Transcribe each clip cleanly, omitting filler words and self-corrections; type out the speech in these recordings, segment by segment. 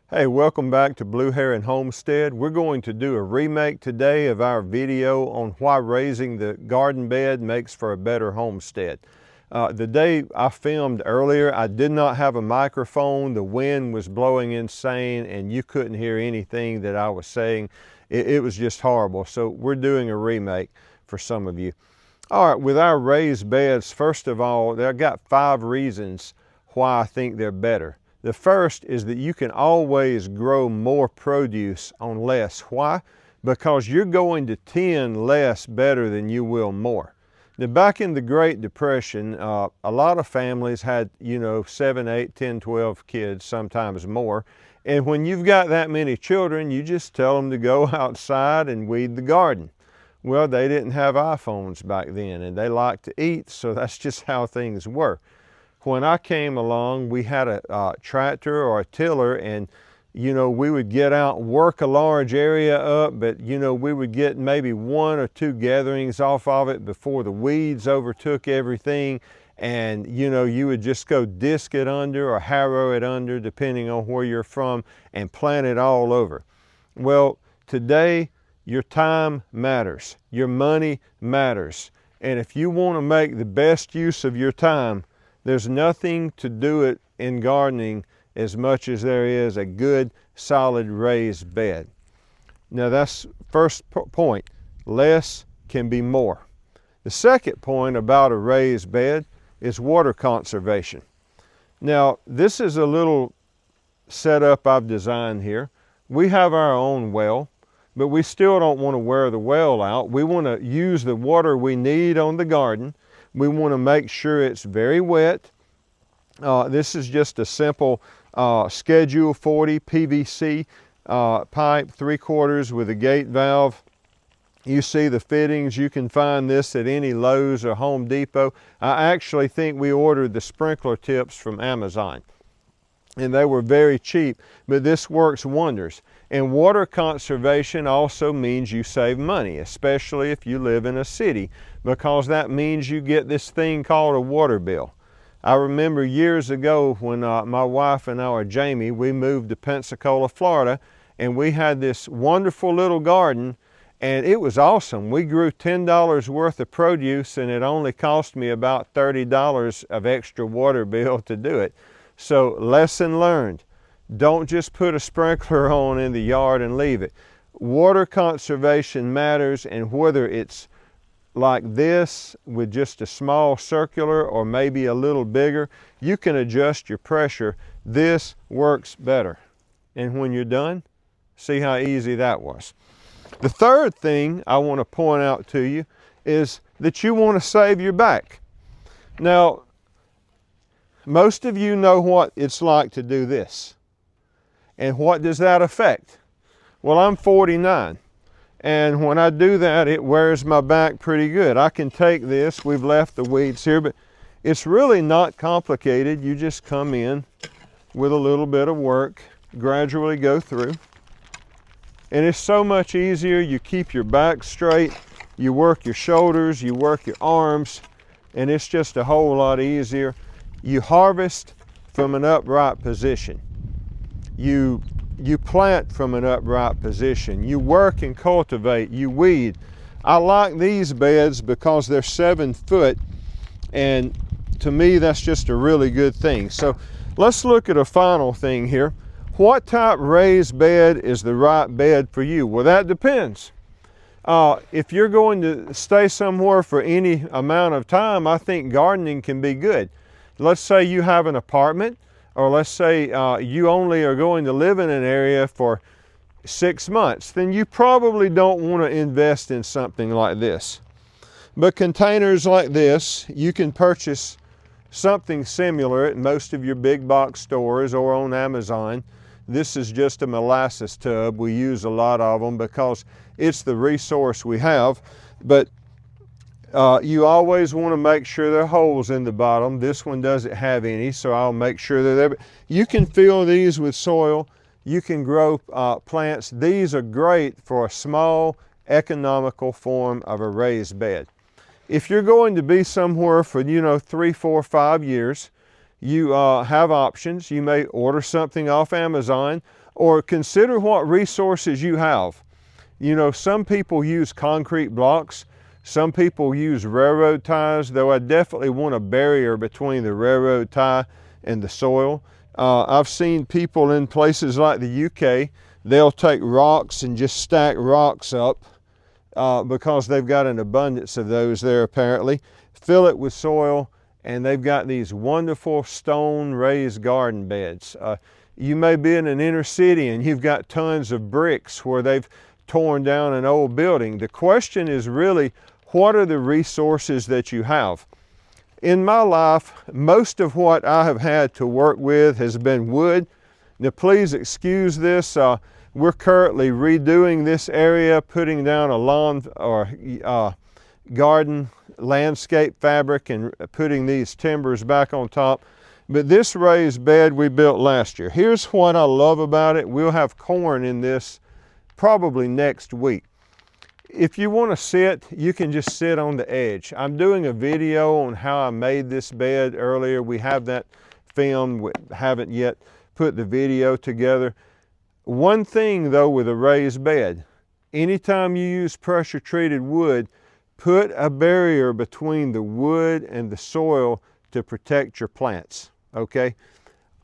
Hey, welcome back to Blue Heron Homestead. We're going to do a remake today of our video on why raising the garden bed makes for a better homestead. The day I filmed earlier, I did not have a microphone. The wind was blowing insane and you couldn't hear anything that I was saying. It was just horrible. So we're doing a remake for some of you. All right, with our raised beds, first of all, I've got 5 reasons why I think they're better. The first is that you can always grow more produce on less. Why? Because you're going to tend less better than you will more. Now, back in the Great Depression, a lot of families had, 7, 8, 10, 12 kids, sometimes more. And when you've got that many children, you just tell them to go outside and weed the garden. Well, they didn't have iPhones back then and they liked to eat, so that's just how things were. When I came along, we had a tractor or a tiller, and we would get out and work a large area up, but we would get maybe 1 or 2 gatherings off of it before the weeds overtook everything. And you would just go disc it under or harrow it under, depending on where you're from, and plant it all over. Well, today your time matters, your money matters, and if you want to make the best use of your time, there's nothing to do it in gardening as much as there is a good, solid raised bed. Now that's first point, less can be more. The second point about a raised bed is water conservation. Now this is a little setup I've designed here. We have our own well, but we still don't want to wear the well out. We want to use the water we need on the garden. We want to make sure it's very wet. This is just a simple Schedule 40 PVC pipe, 3/4 with a gate valve. You see the fittings. You can find this at any Lowe's or Home Depot. I actually think we ordered the sprinkler tips from Amazon, and they were very cheap, but this works wonders. And water conservation also means you save money, especially if you live in a city, because that means you get this thing called a water bill. I remember years ago when my wife and I, Jamie, we moved to Pensacola, Florida, and we had this wonderful little garden, and it was awesome. We grew $10 worth of produce, and it only cost me about $30 of extra water bill to do it. So lesson learned. Don't just put a sprinkler on in the yard and leave it. Water conservation matters, and whether it's like this with just a small circular or maybe a little bigger, you can adjust your pressure. This works better. And when you're done, see how easy that was. The third thing I want to point out to you is that you want to save your back. Now, most of you know what it's like to do this. And what does that affect? Well, I'm 49, and when I do that, it wears my back pretty good. I can take this, we've left the weeds here, but it's really not complicated. You just come in with a little bit of work, gradually go through, and it's so much easier. You keep your back straight, you work your shoulders, you work your arms, and it's just a whole lot easier. You harvest from an upright position. You plant from an upright position. You work and cultivate, you weed. I like these beds because they're 7 foot, and to me that's just a really good thing. So let's look at a final thing here. What type raised bed is the right bed for you? Well, that depends. If you're going to stay somewhere for any amount of time, I think gardening can be good. Let's say you have an apartment, or let's say you only are going to live in an area for 6 months, then you probably don't want to invest in something like this. But containers like this, you can purchase something similar at most of your big box stores or on Amazon. This is just a molasses tub. We use a lot of them because it's the resource we have. But you always want to make sure there are holes in the bottom. This one doesn't have any, so I'll make sure they're there. But you can fill these with soil. You can grow plants. These are great for a small, economical form of a raised bed. If you're going to be somewhere for 3, 4, 5 years, you have options. You may order something off Amazon, or consider what resources you have. You know, some people use concrete blocks. Some people use railroad ties, though I definitely want a barrier between the railroad tie and the soil. I've seen people in places like the UK, they'll take rocks and just stack rocks up because they've got an abundance of those there apparently. Fill it with soil, and they've got these wonderful stone raised garden beds. You may be in an inner city and you've got tons of bricks where they've torn down an old building. The question is really, what are the resources that you have? In my life, most of what I have had to work with has been wood. Now please excuse this. We're currently redoing this area, putting down a lawn or garden landscape fabric and putting these timbers back on top. But this raised bed we built last year. Here's what I love about it. We'll have corn in this probably next week. If you want to sit, you can just sit on the edge. I'm doing a video on how I made this bed earlier. We have that filmed. We haven't yet put the video together. One thing though with a raised bed, anytime you use pressure treated wood, put a barrier between the wood and the soil to protect your plants, okay?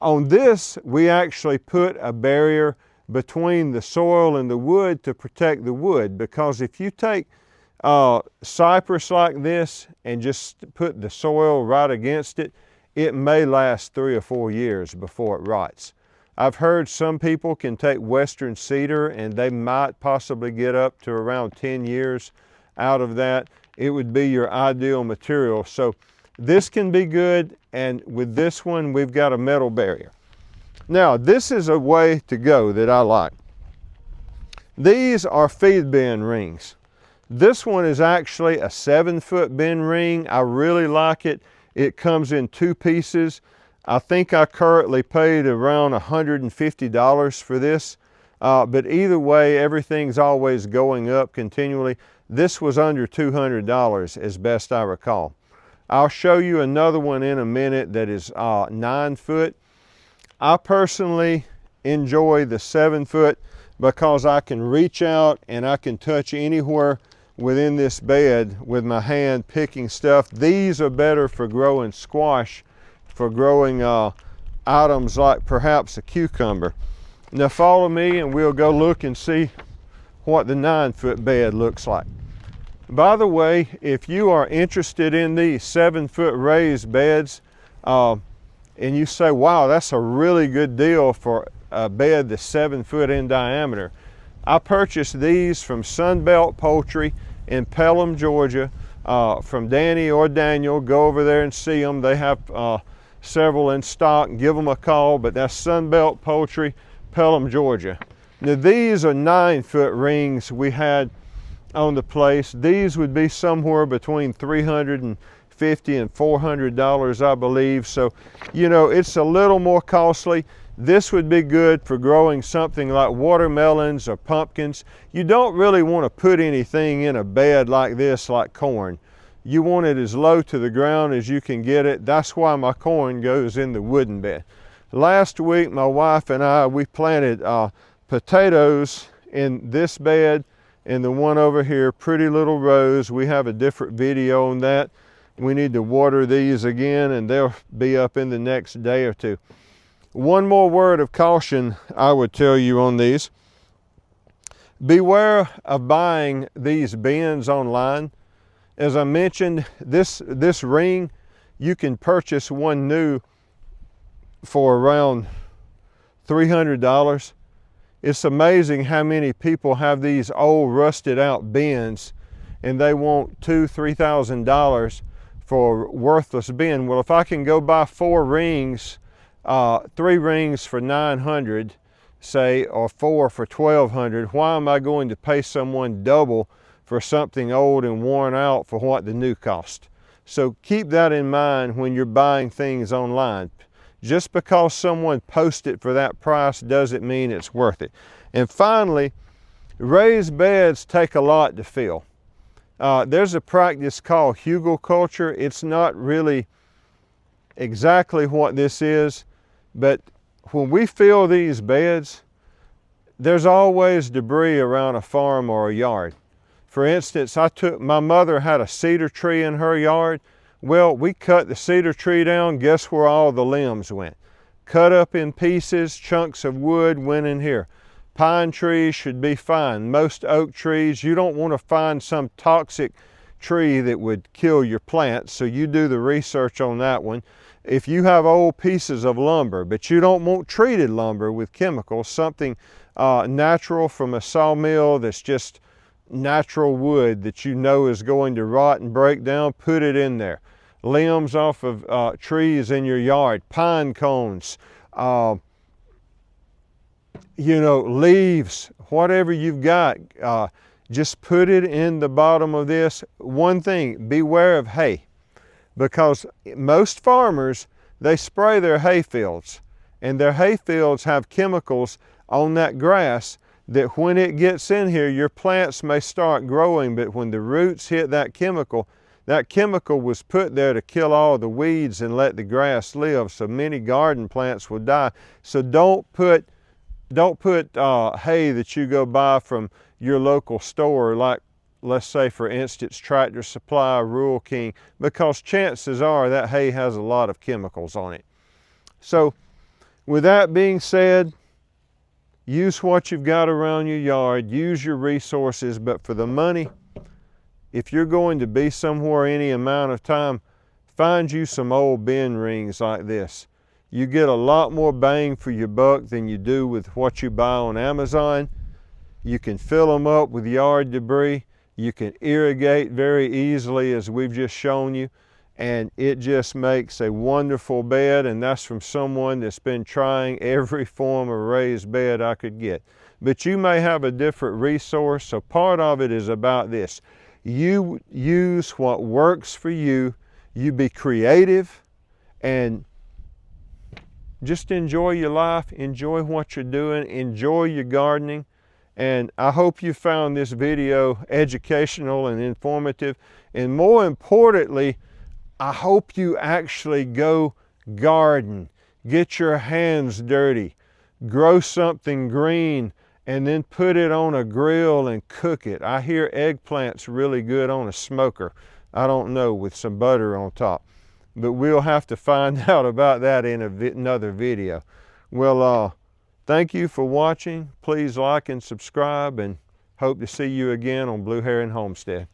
On this, we actually put a barrier between the soil and the wood to protect the wood, because if you take cypress like this and just put the soil right against it, it may last 3 or 4 years before it rots. I've heard some people can take western cedar and they might possibly get up to around 10 years out of that. It would be your ideal material. So this can be good, and with this one we've got a metal barrier. Now this is a way to go that I like. These are feed bin rings. This one is actually a 7-foot bin ring. I really like it. It comes in 2 pieces. I think I currently paid around $150 for this, but either way, everything's always going up continually. This was under $200 as best I recall. I'll show you another one in a minute that is 9 foot. I personally enjoy the 7 foot because I can reach out and I can touch anywhere within this bed with my hand picking stuff. These are better for growing squash, for growing items like perhaps a cucumber. Now follow me and we'll go look and see what the 9-foot bed looks like. By the way, if you are interested in these 7-foot raised beds and you say, wow, that's a really good deal for a bed that's 7 foot in diameter, I purchased these from Sunbelt Poultry in Pelham, Georgia, from Danny or Daniel. Go over there and see them. They have several in stock. Give them a call, but that's Sunbelt Poultry, Pelham, Georgia. Now these are 9-foot rings we had on the place. These would be somewhere between $350 and $400, I believe. So, you know, it's a little more costly. This would be good for growing something like watermelons or pumpkins. You don't really want to put anything in a bed like this, like corn. You want it as low to the ground as you can get it. That's why my corn goes in the wooden bed. Last week, my wife and I, we planted potatoes in this bed and the one over here, Pretty Little Rose. We have a different video on that. We need to water these again and they'll be up in the next day or two. One more word of caution I would tell you on these. Beware of buying these bins online. As I mentioned, this ring, you can purchase one new for around $300. It's amazing how many people have these old rusted out bins and they want $2,000, $3,000 for a worthless bin. Well, if I can go buy 4 rings, 3 rings for $900, say, or 4 for $1,200, why am I going to pay someone double for something old and worn out for what the new cost? So keep that in mind when you're buying things online. Just because someone posts it for that price doesn't mean it's worth it. And finally, raised beds take a lot to fill. There's a practice called hugelkultur. It's not really exactly what this is, but when we fill these beds, there's always debris around a farm or a yard. For instance, my mother had a cedar tree in her yard. Well, we cut the cedar tree down, guess where all the limbs went? Cut up in pieces, chunks of wood went in here. Pine trees should be fine. Most oak trees, you don't want to find some toxic tree that would kill your plants, so you do the research on that one. If you have old pieces of lumber, but you don't want treated lumber with chemicals, something natural from a sawmill that's just natural wood that you know is going to rot and break down, put it in there. Limbs off of trees in your yard, pine cones, you know, leaves, whatever you've got, just put it in the bottom of this. One thing, beware of hay, because most farmers, they spray their hay fields, and their hay fields have chemicals on that grass that when it gets in here, your plants may start growing, but when the roots hit that chemical was put there to kill all the weeds and let the grass live, so many garden plants will die. So don't put hay that you go buy from your local store, like let's say for instance Tractor Supply, Rural King, because chances are that hay has a lot of chemicals on it. So with that being said, use what you've got around your yard, use your resources, but for the money, if you're going to be somewhere any amount of time, find you some old bin rings like this. You get a lot more bang for your buck than you do with what you buy on Amazon. You can fill them up with yard debris. You can irrigate very easily, as we've just shown you, and it just makes a wonderful bed, and that's from someone that's been trying every form of raised bed I could get. But you may have a different resource, so part of it is about this. You use what works for you, you be creative, and just enjoy your life, enjoy what you're doing, enjoy your gardening. And I hope you found this video educational and informative, and more importantly, I hope you actually go garden, get your hands dirty, grow something green, and then put it on a grill and cook it. I hear eggplant's really good on a smoker. I don't know, with some butter on top. But we'll have to find out about that in another video. Well, thank you for watching. Please like and subscribe, and hope to see you again on Blue Heron Homestead.